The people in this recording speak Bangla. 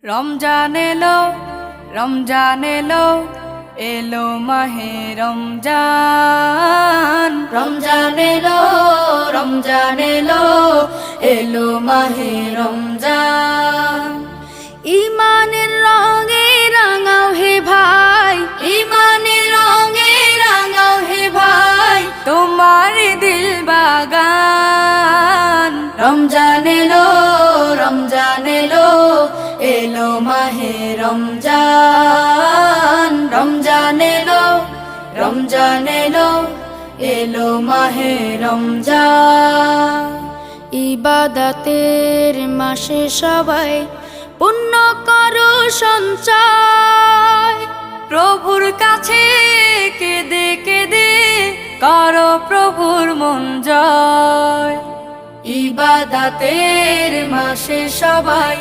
রমজান এলো, রমজান এলো, এলো মাহে রমজান। রমজান এলো, রমজান এলো, এলো মাহে রমজান। ইমানের রঙে রাঙাও হে ভাই, ইমানের রঙে রাঙাও হে ভাই, তোমার দিল বাগান। রমজান এলো, রমজান এলো, এলো মাহে রমজান। রমজান এলো, রমজান এলো, এলো মাহে রমজান। ইবাদতের মাসে সবাই পুণ্য করো সঞ্চয়, প্রভুর কাছে কেঁদে কেঁদে করো প্রভুর মন জয়। ইবাদতের মাসে সবাই